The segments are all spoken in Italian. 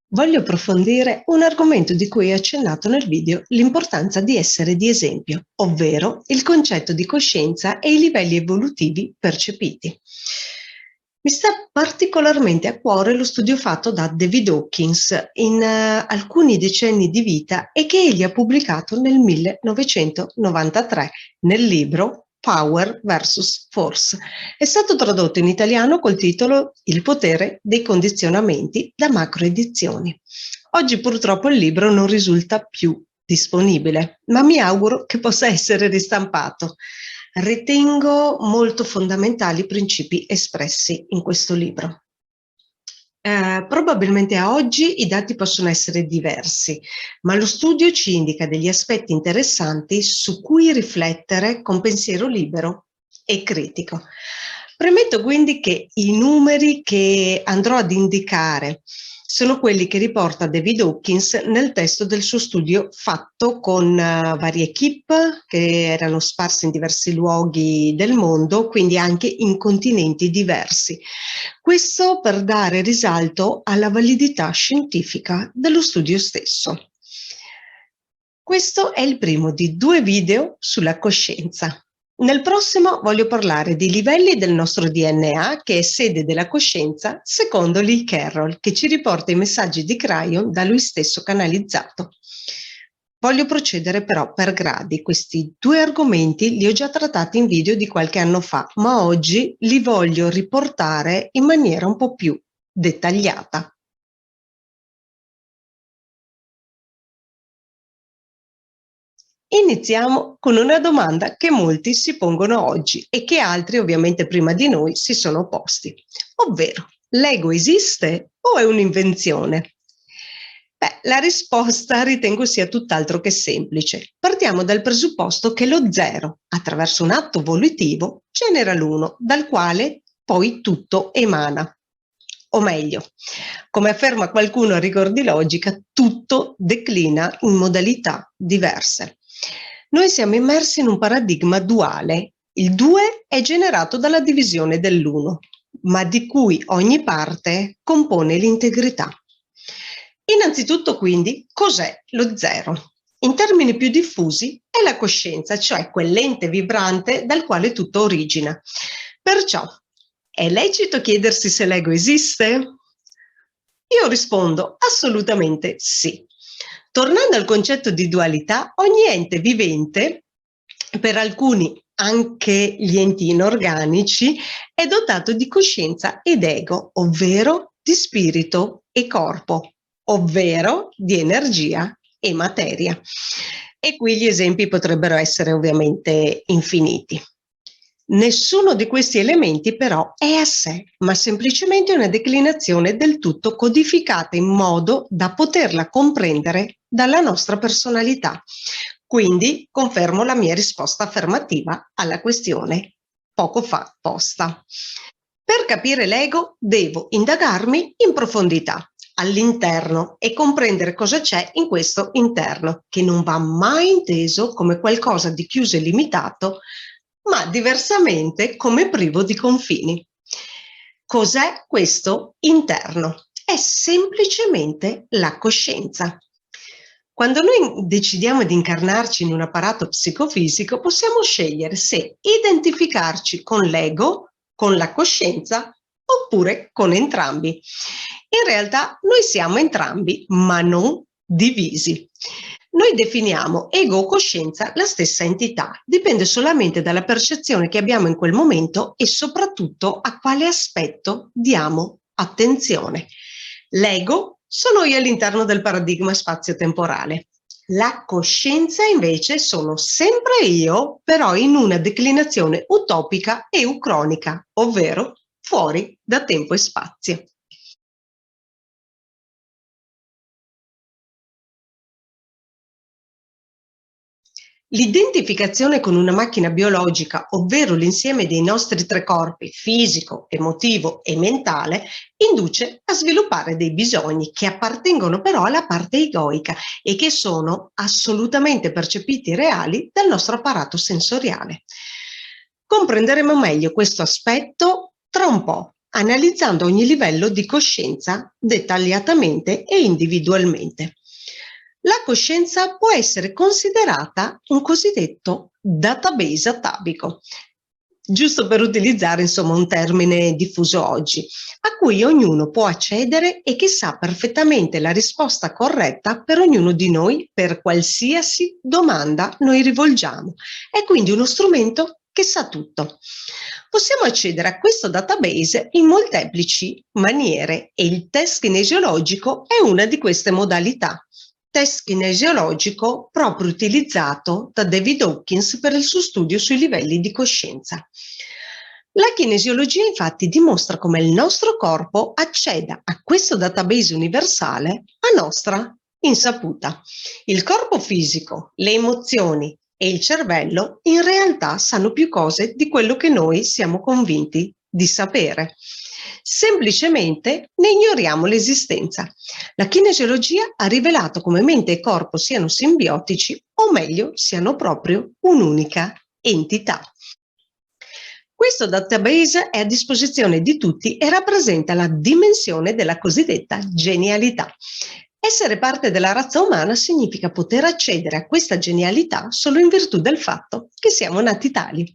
Voglio approfondire un argomento di cui ho accennato nel video, l'importanza di essere di esempio, ovvero il concetto di coscienza e i livelli evolutivi percepiti. Mi sta particolarmente a cuore lo studio fatto da David Hawkins in alcuni decenni di vita e che egli ha pubblicato nel 1993 nel libro Power vs. Force. È stato tradotto in italiano col titolo Il potere dei condizionamenti da Macro Edizioni. Oggi purtroppo il libro non risulta più disponibile, ma mi auguro che possa essere ristampato. Ritengo molto fondamentali i principi espressi in questo libro. Probabilmente a oggi i dati possono essere diversi, ma lo studio ci indica degli aspetti interessanti su cui riflettere con pensiero libero e critico. Premetto quindi che i numeri che andrò ad indicare sono quelli che riporta David Hawkins nel testo del suo studio fatto con varie equip che erano sparse in diversi luoghi del mondo, quindi anche in continenti diversi. Questo per dare risalto alla validità scientifica dello studio stesso. Questo è il primo di 2 video sulla coscienza. Nel prossimo voglio parlare dei livelli del nostro DNA, che è sede della coscienza, secondo Lee Carroll, che ci riporta i messaggi di Cryon da lui stesso canalizzato. Voglio procedere però per gradi. Questi 2 argomenti li ho già trattati in video di qualche anno fa, ma oggi li voglio riportare in maniera un po' più dettagliata. Iniziamo con una domanda che molti si pongono oggi e che altri ovviamente prima di noi si sono posti, ovvero l'ego esiste o è un'invenzione? Beh, la risposta ritengo sia tutt'altro che semplice. Partiamo dal presupposto che lo zero, attraverso un atto volitivo, genera l'uno, dal quale poi tutto emana. O meglio, come afferma qualcuno a rigor di logica, tutto declina in modalità diverse. Noi siamo immersi in un paradigma duale. Il 2 è generato dalla divisione dell'1, ma di cui ogni parte compone l'integrità. Innanzitutto, quindi, cos'è lo zero? In termini più diffusi, è la coscienza, cioè quell'ente vibrante dal quale tutto origina. Perciò, è lecito chiedersi se l'ego esiste? Io rispondo assolutamente sì. Tornando al concetto di dualità, ogni ente vivente, per alcuni anche gli enti inorganici, è dotato di coscienza ed ego, ovvero di spirito e corpo, ovvero di energia e materia. E qui gli esempi potrebbero essere ovviamente infiniti. Nessuno di questi elementi però è a sé, ma semplicemente una declinazione del tutto codificata in modo da poterla comprendere dalla nostra personalità. Quindi confermo la mia risposta affermativa alla questione poco fa posta. Per capire l'ego devo indagarmi in profondità, all'interno, e comprendere cosa c'è in questo interno, che non va mai inteso come qualcosa di chiuso e limitato, ma diversamente come privo di confini. Cos'è questo interno? È semplicemente la coscienza. Quando noi decidiamo di incarnarci in un apparato psicofisico, possiamo scegliere se identificarci con l'ego, con la coscienza oppure con entrambi. In realtà noi siamo entrambi, ma non divisi. Noi definiamo ego o coscienza la stessa entità, dipende solamente dalla percezione che abbiamo in quel momento e soprattutto a quale aspetto diamo attenzione. L'ego sono io all'interno del paradigma spazio-temporale. La coscienza invece sono sempre io, però in una declinazione utopica e ucronica, ovvero fuori da tempo e spazio. L'identificazione con una macchina biologica, ovvero l'insieme dei nostri 3 corpi, fisico, emotivo e mentale, induce a sviluppare dei bisogni che appartengono però alla parte egoica e che sono assolutamente percepiti reali dal nostro apparato sensoriale. Comprenderemo meglio questo aspetto tra un po'. analizzando ogni livello di coscienza dettagliatamente e individualmente. La coscienza può essere considerata un cosiddetto database atavico, giusto per utilizzare insomma un termine diffuso oggi, a cui ognuno può accedere e che sa perfettamente la risposta corretta per ognuno di noi per qualsiasi domanda noi rivolgiamo. È quindi uno strumento che sa tutto. Possiamo accedere a questo database in molteplici maniere e il test kinesiologico è una di queste modalità. Test kinesiologico proprio utilizzato da David Hawkins per il suo studio sui livelli di coscienza. La kinesiologia infatti dimostra come il nostro corpo acceda a questo database universale a nostra insaputa. Il corpo fisico, le emozioni e il cervello in realtà sanno più cose di quello che noi siamo convinti di sapere. Semplicemente ne ignoriamo l'esistenza. La kinesiologia ha rivelato come mente e corpo siano simbiotici, o meglio, siano proprio un'unica entità. Questo database è a disposizione di tutti e rappresenta la dimensione della cosiddetta genialità. Essere parte della razza umana significa poter accedere a questa genialità solo in virtù del fatto che siamo nati tali.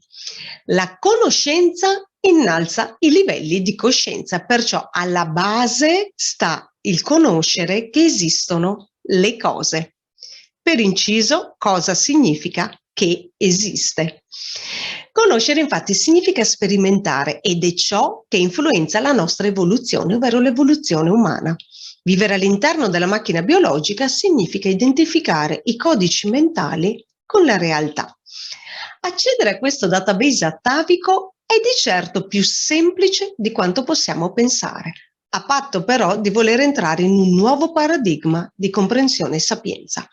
La conoscenza innalza i livelli di coscienza, perciò alla base sta il conoscere che esistono le cose. Per inciso, cosa significa che esiste? Conoscere infatti significa sperimentare ed è ciò che influenza la nostra evoluzione, ovvero l'evoluzione umana. Vivere all'interno della macchina biologica significa identificare i codici mentali con la realtà. Accedere a questo database atavico è di certo più semplice di quanto possiamo pensare, a patto però di voler entrare in un nuovo paradigma di comprensione e sapienza.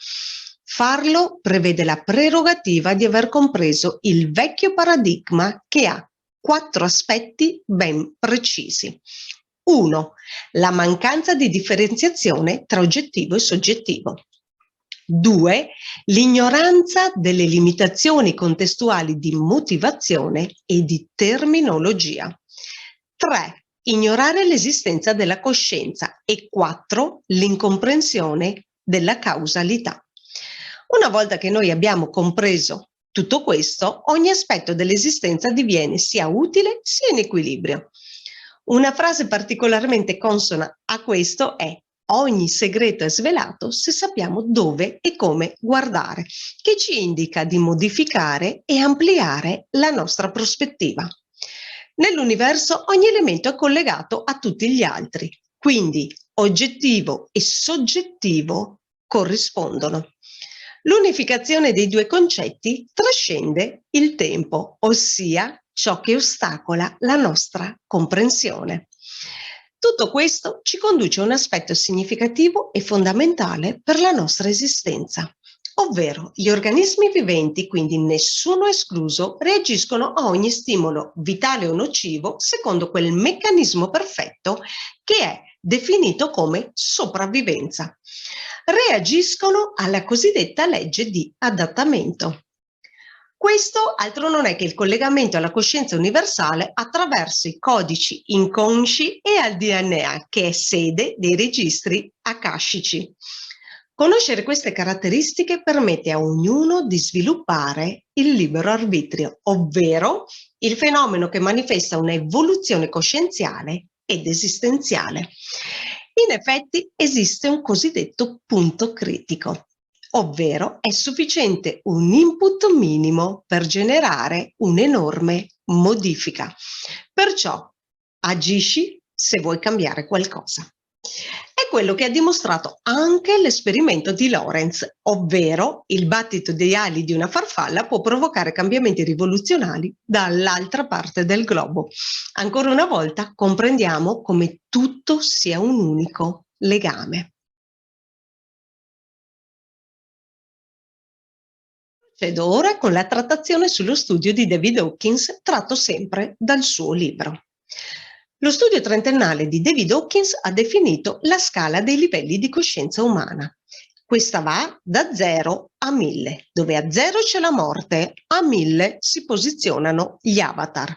Farlo prevede la prerogativa di aver compreso il vecchio paradigma che ha 4 aspetti ben precisi. 1. La mancanza di differenziazione tra oggettivo e soggettivo. 2. L'ignoranza delle limitazioni contestuali di motivazione e di terminologia. 3. Ignorare l'esistenza della coscienza. E 4. L'incomprensione della causalità. Una volta che noi abbiamo compreso tutto questo, ogni aspetto dell'esistenza diviene sia utile sia in equilibrio. Una frase particolarmente consona a questo è: ogni segreto è svelato se sappiamo dove e come guardare, che ci indica di modificare e ampliare la nostra prospettiva. Nell'universo ogni elemento è collegato a tutti gli altri, quindi oggettivo e soggettivo corrispondono. L'unificazione dei due concetti trascende il tempo, ossia ciò che ostacola la nostra comprensione. Tutto questo ci conduce a un aspetto significativo e fondamentale per la nostra esistenza, ovvero gli organismi viventi, quindi nessuno escluso, reagiscono a ogni stimolo vitale o nocivo secondo quel meccanismo perfetto che è definito come sopravvivenza. Reagiscono alla cosiddetta legge di adattamento. Questo altro non è che il collegamento alla coscienza universale attraverso i codici inconsci e al DNA, che è sede dei registri akashici. Conoscere queste caratteristiche permette a ognuno di sviluppare il libero arbitrio, ovvero il fenomeno che manifesta un'evoluzione coscienziale ed esistenziale. In effetti esiste un cosiddetto punto critico, ovvero è sufficiente un input minimo per generare un'enorme modifica. Perciò agisci se vuoi cambiare qualcosa. È quello che ha dimostrato anche l'esperimento di Lorenz, ovvero il battito di ali di una farfalla può provocare cambiamenti rivoluzionari dall'altra parte del globo. Ancora una volta comprendiamo come tutto sia un unico legame. Procedo ora con la trattazione sullo studio di David Hawkins, tratto sempre dal suo libro. Lo studio trentennale di David Hawkins ha definito la scala dei livelli di coscienza umana. Questa va da 0 a 1000, dove a 0 c'è la morte, a 1000 si posizionano gli avatar.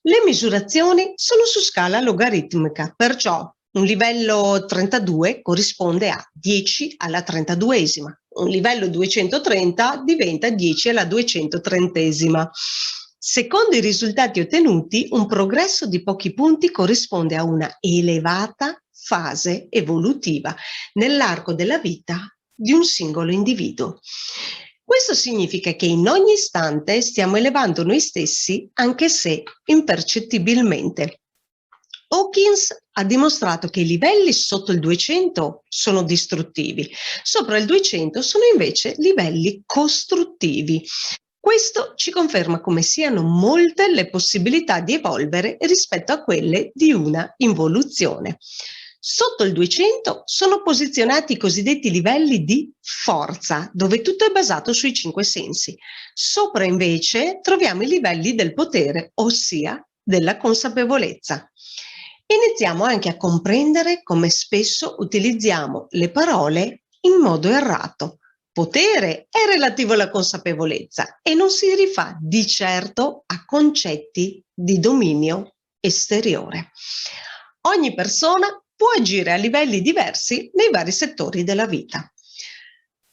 Le misurazioni sono su scala logaritmica, perciò un livello 32 corrisponde a 10 alla 32esima, un livello 230 diventa 10 alla 230esima. Secondo i risultati ottenuti, un progresso di pochi punti corrisponde a una elevata fase evolutiva nell'arco della vita di un singolo individuo. Questo significa che in ogni istante stiamo elevando noi stessi, anche se impercettibilmente. Hawkins ha dimostrato che i livelli sotto il 200 sono distruttivi, sopra il 200 sono invece livelli costruttivi. Questo ci conferma come siano molte le possibilità di evolvere rispetto a quelle di una involuzione. Sotto il 200 sono posizionati i cosiddetti livelli di forza, dove tutto è basato sui 5 sensi. Sopra invece troviamo i livelli del potere, ossia della consapevolezza. Iniziamo anche a comprendere come spesso utilizziamo le parole in modo errato. Potere è relativo alla consapevolezza e non si rifà di certo a concetti di dominio esteriore. Ogni persona può agire a livelli diversi nei vari settori della vita.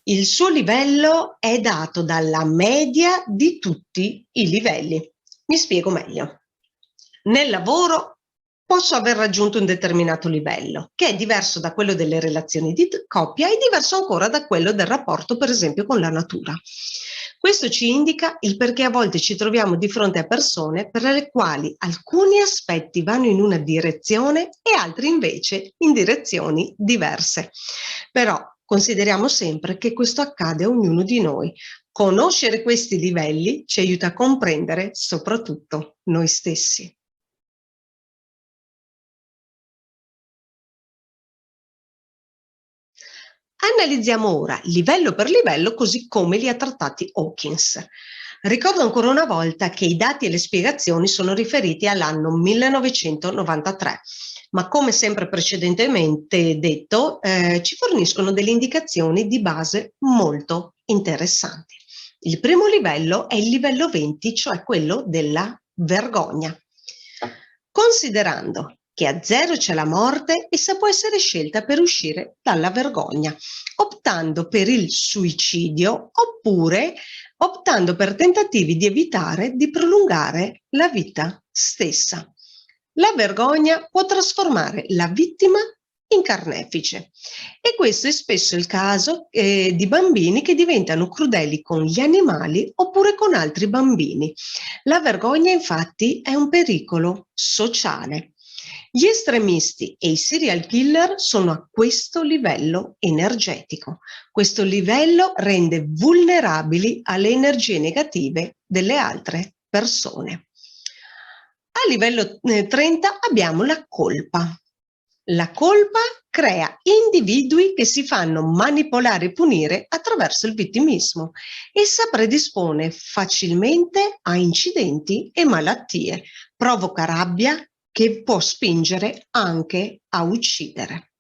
Il suo livello è dato dalla media di tutti i livelli. Mi spiego meglio. Nel lavoro posso aver raggiunto un determinato livello, che è diverso da quello delle relazioni di coppia e diverso ancora da quello del rapporto, per esempio, con la natura. Questo ci indica il perché a volte ci troviamo di fronte a persone per le quali alcuni aspetti vanno in una direzione e altri invece in direzioni diverse. Però consideriamo sempre che questo accade a ognuno di noi. Conoscere questi livelli ci aiuta a comprendere soprattutto noi stessi. Analizziamo ora livello per livello così come li ha trattati Hawkins. Ricordo ancora una volta che i dati e le spiegazioni sono riferiti all'anno 1993, ma come sempre precedentemente detto, ci forniscono delle indicazioni di base molto interessanti. Il primo livello è il livello 20, cioè quello della vergogna. Considerando che a 0 c'è la morte, essa può essere scelta per uscire dalla vergogna, optando per il suicidio oppure optando per tentativi di evitare di prolungare la vita stessa. La vergogna può trasformare la vittima in carnefice e questo è spesso il caso di bambini che diventano crudeli con gli animali oppure con altri bambini. La vergogna infatti è un pericolo sociale. Gli estremisti e i serial killer sono a questo livello energetico. Questo livello rende vulnerabili alle energie negative delle altre persone. A livello 30 abbiamo la colpa. La colpa crea individui che si fanno manipolare e punire attraverso il vittimismo. Essa predispone facilmente a incidenti e malattie, provoca rabbia che può spingere anche a uccidere.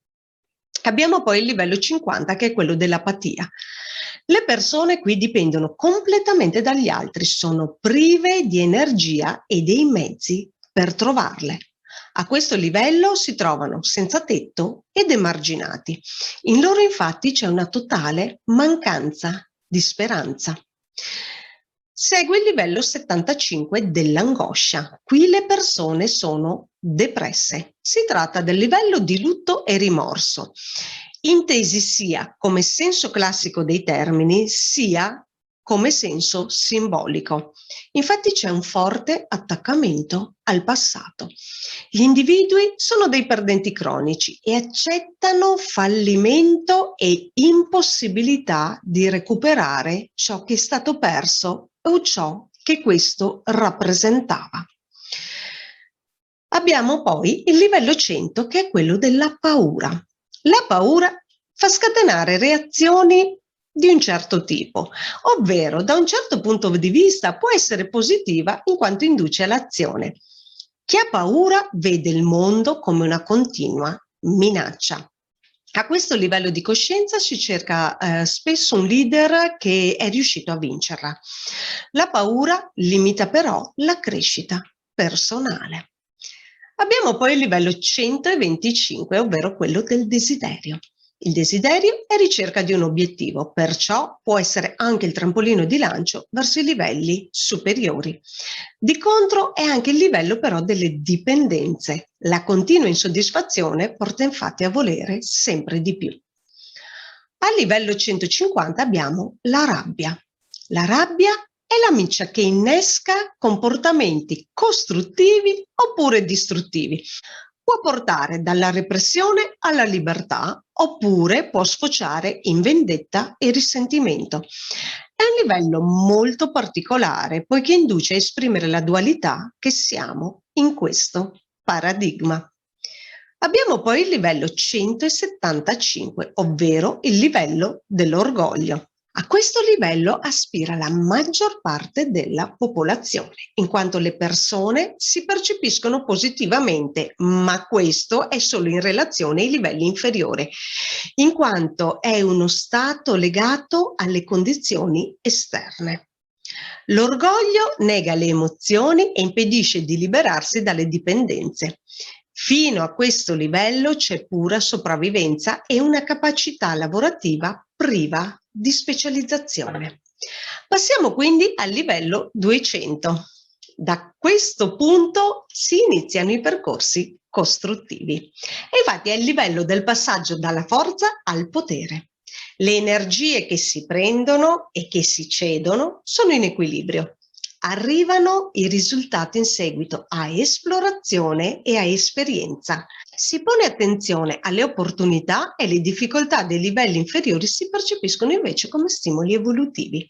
Abbiamo poi il livello 50 che è quello dell'apatia. Le persone qui dipendono completamente dagli altri, sono prive di energia e dei mezzi per trovarle. A questo livello si trovano senza tetto ed emarginati. In loro infatti c'è una totale mancanza di speranza. Segue il livello 75 dell'angoscia. Qui le persone sono depresse. Si tratta del livello di lutto e rimorso, intesi sia come senso classico dei termini, sia come senso simbolico. Infatti c'è un forte attaccamento al passato. Gli individui sono dei perdenti cronici e accettano fallimento e impossibilità di recuperare ciò che è stato perso o ciò che questo rappresentava. Abbiamo poi il livello 100 che è quello della paura. La paura fa scatenare reazioni di un certo tipo, ovvero da un certo punto di vista può essere positiva in quanto induce all'azione. Chi ha paura vede il mondo come una continua minaccia. A questo livello di coscienza si cerca spesso un leader che è riuscito a vincerla. La paura limita però la crescita. personale. Abbiamo poi il livello 125, ovvero quello del desiderio. Il desiderio è ricerca di un obiettivo, perciò può essere anche il trampolino di lancio verso i livelli superiori. Di contro è anche il livello però delle dipendenze. La continua insoddisfazione porta infatti a volere sempre di più. A livello 150 abbiamo la rabbia. La rabbia è la miccia che innesca comportamenti costruttivi oppure distruttivi. Può portare dalla repressione alla libertà oppure può sfociare in vendetta e risentimento. È un livello molto particolare poiché induce a esprimere la dualità che siamo in questo paradigma. Abbiamo poi il livello 175, ovvero il livello dell'orgoglio. A questo livello aspira la maggior parte della popolazione, in quanto le persone si percepiscono positivamente, ma questo è solo in relazione ai livelli inferiori, in quanto è uno stato legato alle condizioni esterne. L'orgoglio nega le emozioni e impedisce di liberarsi dalle dipendenze. Fino a questo livello c'è pura sopravvivenza e una capacità lavorativa priva di specializzazione. Passiamo quindi al livello 200. Da questo punto si iniziano i percorsi costruttivi. E infatti è il livello del passaggio dalla forza al potere. Le energie che si prendono e che si cedono sono in equilibrio. Arrivano i risultati in seguito a esplorazione e a esperienza. Si pone attenzione alle opportunità e le difficoltà dei livelli inferiori si percepiscono invece come stimoli evolutivi.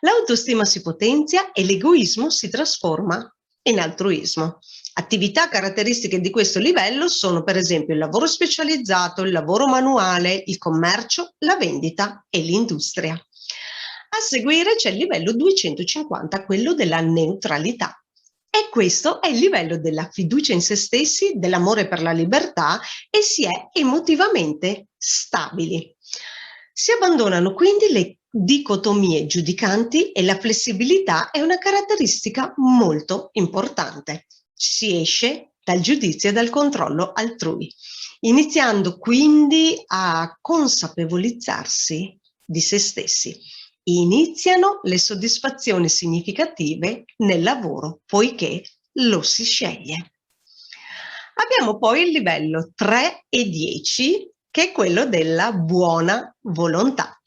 L'autostima si potenzia e l'egoismo si trasforma in altruismo. Attività caratteristiche di questo livello sono per esempio il lavoro specializzato, il lavoro manuale, il commercio, la vendita e l'industria. A seguire c'è il livello 250, quello della neutralità. E questo è il livello della fiducia in se stessi, dell'amore per la libertà e si è emotivamente stabili. Si abbandonano quindi le dicotomie giudicanti e la flessibilità è una caratteristica molto importante. Si esce dal giudizio e dal controllo altrui, iniziando quindi a consapevolizzarsi di se stessi. Iniziano le soddisfazioni significative nel lavoro, poiché lo si sceglie. Abbiamo poi il livello 3 e 10, che è quello della buona volontà.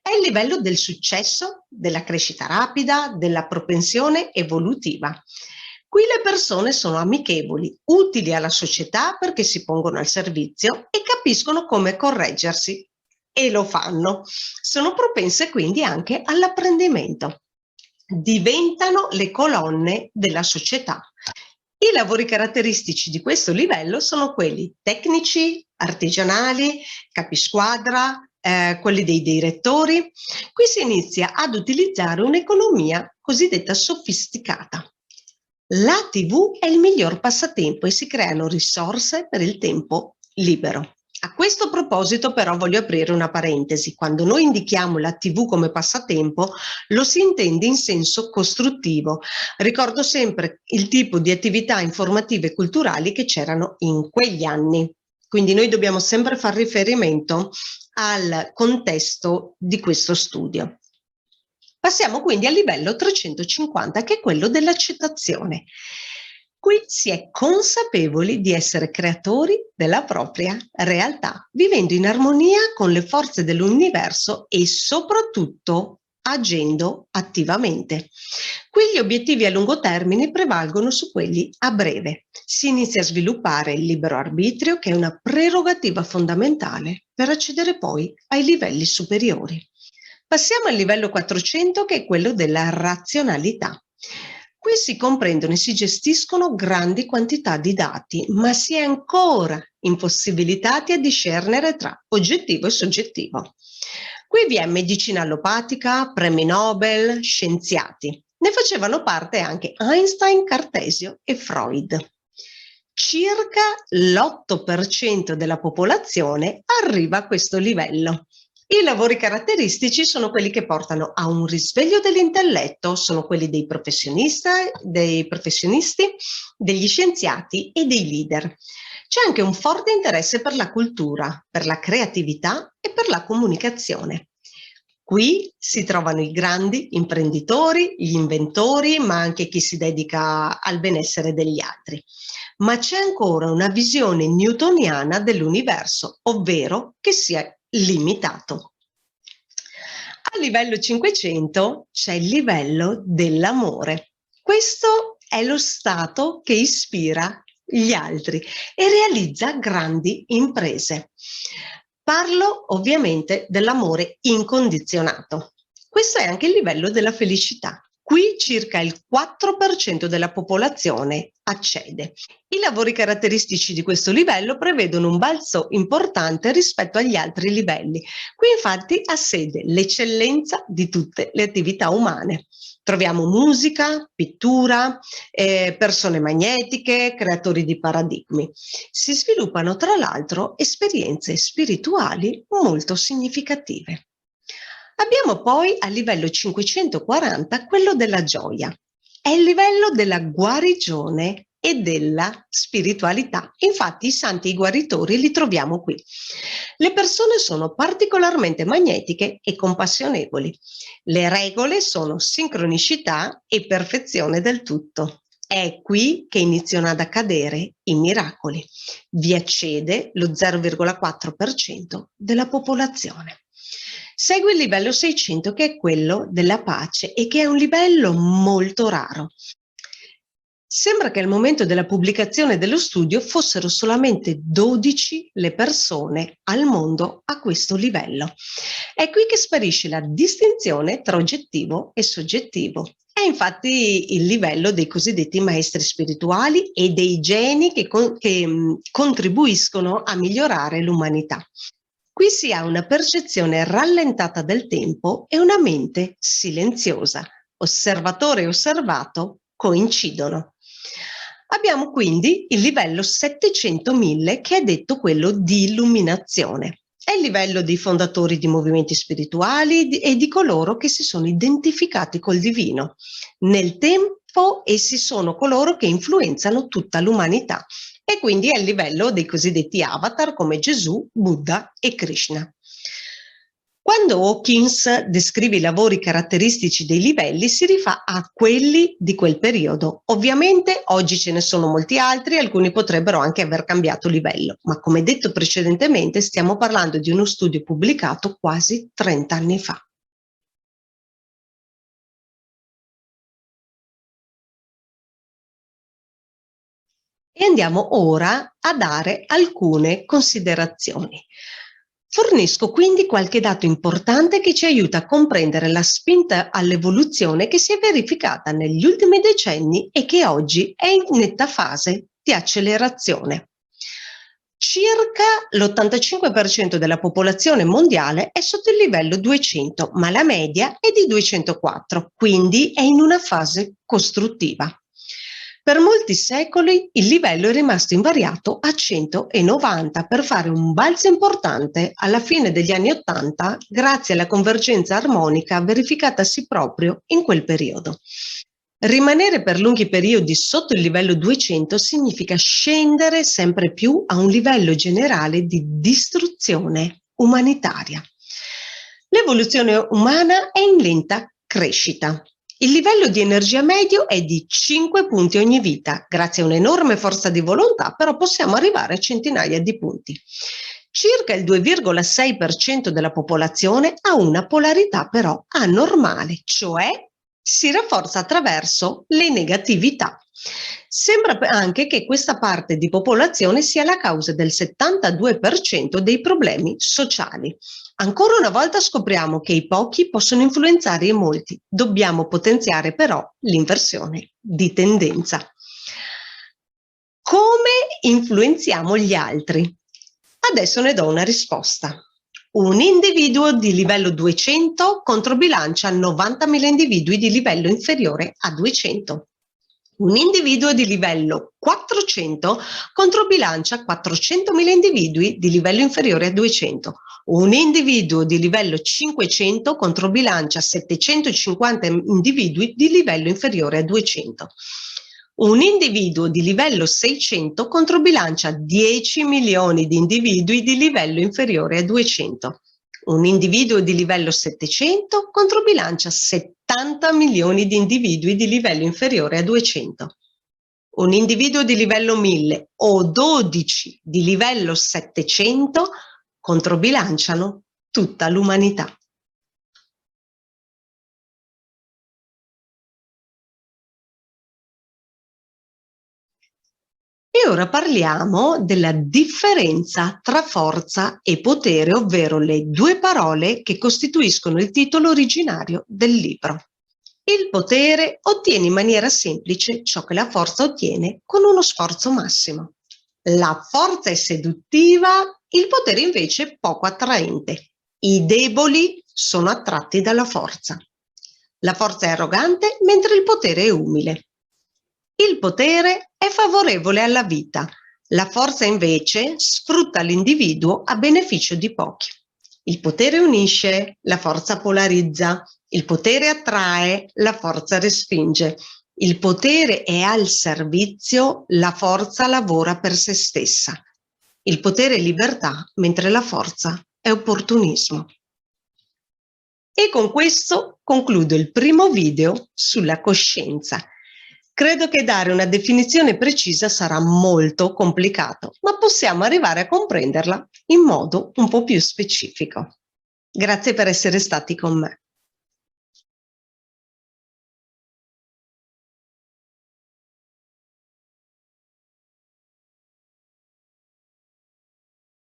È il livello del successo, della crescita rapida, della propensione evolutiva. Qui le persone sono amichevoli, utili alla società perché si pongono al servizio e capiscono come correggersi. E lo fanno. Sono propense quindi anche all'apprendimento. Diventano le colonne della società. I lavori caratteristici di questo livello sono quelli tecnici, artigianali, capisquadra, quelli dei direttori. Qui si inizia ad utilizzare un'economia cosiddetta sofisticata. La TV è il miglior passatempo e si creano risorse per il tempo libero. A questo proposito però voglio aprire una parentesi. Quando noi indichiamo la TV come passatempo lo si intende in senso costruttivo. Ricordo sempre il tipo di attività informative e culturali che c'erano in quegli anni. Quindi noi dobbiamo sempre far riferimento al contesto di questo studio. Passiamo quindi al livello 350, che è quello dell'accettazione. Qui si è consapevoli di essere creatori della propria realtà, vivendo in armonia con le forze dell'universo e soprattutto agendo attivamente. Qui gli obiettivi a lungo termine prevalgono su quelli a breve. Si inizia a sviluppare il libero arbitrio, che è una prerogativa fondamentale per accedere poi ai livelli superiori. Passiamo al livello 400, che è quello della razionalità. Qui si comprendono e si gestiscono grandi quantità di dati, ma si è ancora impossibilitati a discernere tra oggettivo e soggettivo. Qui vi è medicina allopatica, premi Nobel, scienziati. Ne facevano parte anche Einstein, Cartesio e Freud. Circa l'8% della popolazione arriva a questo livello. I lavori caratteristici sono quelli che portano a un risveglio dell'intelletto, sono quelli dei professionisti, degli scienziati e dei leader. C'è anche un forte interesse per la cultura, per la creatività e per la comunicazione. Qui si trovano i grandi imprenditori, gli inventori, ma anche chi si dedica al benessere degli altri. Ma c'è ancora una visione newtoniana dell'universo, ovvero che sia limitato. A livello 500 c'è il livello dell'amore. Questo è lo stato che ispira gli altri e realizza grandi imprese. Parlo ovviamente dell'amore incondizionato. Questo è anche il livello della felicità. Qui circa il 4% della popolazione accede. I lavori caratteristici di questo livello prevedono un balzo importante rispetto agli altri livelli. Qui infatti ha sede l'eccellenza di tutte le attività umane. Troviamo musica, pittura, persone magnetiche, creatori di paradigmi. Si sviluppano tra l'altro esperienze spirituali molto significative. Abbiamo poi a livello 540 quello della gioia. È il livello della guarigione e della spiritualità. Infatti i santi e i guaritori li troviamo qui. Le persone sono particolarmente magnetiche e compassionevoli. Le regole sono sincronicità e perfezione del tutto. È qui che iniziano ad accadere i miracoli. Vi accede lo 0,4% della popolazione. Segue il livello 600 che è quello della pace e che è un livello molto raro. Sembra che al momento della pubblicazione dello studio fossero solamente 12 le persone al mondo a questo livello. È qui che sparisce la distinzione tra oggettivo e soggettivo. È infatti il livello dei cosiddetti maestri spirituali e dei geni che contribuiscono a migliorare l'umanità. Qui si ha una percezione rallentata del tempo e una mente silenziosa. Osservatore e osservato coincidono. Abbiamo quindi il livello 700.000 che è detto quello di illuminazione. È il livello dei fondatori di movimenti spirituali e di coloro che si sono identificati col divino. Nel tempo essi sono coloro che influenzano tutta l'umanità e quindi è il livello dei cosiddetti avatar come Gesù, Buddha e Krishna. Quando Hawkins descrive i lavori caratteristici dei livelli si rifà a quelli di quel periodo. Ovviamente oggi ce ne sono molti altri, alcuni potrebbero anche aver cambiato livello, ma come detto precedentemente stiamo parlando di uno studio pubblicato quasi 30 anni fa. E andiamo ora a dare alcune considerazioni. Fornisco quindi qualche dato importante che ci aiuta a comprendere la spinta all'evoluzione che si è verificata negli ultimi decenni e che oggi è in netta fase di accelerazione. Circa l'85% della popolazione mondiale è sotto il livello 200, ma la media è di 204, quindi è in una fase costruttiva. Per molti secoli il livello è rimasto invariato a 190 per fare un balzo importante alla fine degli anni 80 grazie alla convergenza armonica verificatasi proprio in quel periodo. Rimanere per lunghi periodi sotto il livello 200 significa scendere sempre più a un livello generale di distruzione umanitaria. L'evoluzione umana è in lenta crescita. Il livello di energia medio è di 5 punti ogni vita. Grazie a un'enorme forza di volontà, però possiamo arrivare a centinaia di punti. Circa il 2,6% della popolazione ha una polarità però anormale, cioè si rafforza attraverso le negatività. Sembra anche che questa parte di popolazione sia la causa del 72% dei problemi sociali. Ancora una volta scopriamo che i pochi possono influenzare i molti. Dobbiamo potenziare però l'inversione di tendenza. Come influenziamo gli altri? Adesso ne do una risposta. Un individuo di livello 200 controbilancia 90.000 individui di livello inferiore a 200. Un individuo di livello 400 controbilancia 400.000 individui di livello inferiore a 200. Un individuo di livello 500 controbilancia 750 individui di livello inferiore a 200. Un individuo di livello 600 controbilancia 10 milioni di individui di livello inferiore a 200. Un individuo di livello 700 controbilancia 70 milioni di individui di livello inferiore a 200. Un individuo di livello 1000 o 12 di livello 700 controbilanciano tutta l'umanità. E ora parliamo della differenza tra forza e potere, ovvero le due parole che costituiscono il titolo originario del libro. Il potere ottiene in maniera semplice ciò che la forza ottiene con uno sforzo massimo. La forza è seduttiva, il potere invece è poco attraente. I deboli sono attratti dalla forza. La forza è arrogante, mentre il potere è umile. Il potere è favorevole alla vita, la forza invece sfrutta l'individuo a beneficio di pochi. Il potere unisce, la forza polarizza, il potere attrae, la forza respinge. Il potere è al servizio, la forza lavora per se stessa. Il potere è libertà, mentre la forza è opportunismo. E con questo concludo il primo video sulla coscienza. Credo che dare una definizione precisa sarà molto complicato, ma possiamo arrivare a comprenderla in modo un po' più specifico. Grazie per essere stati con me.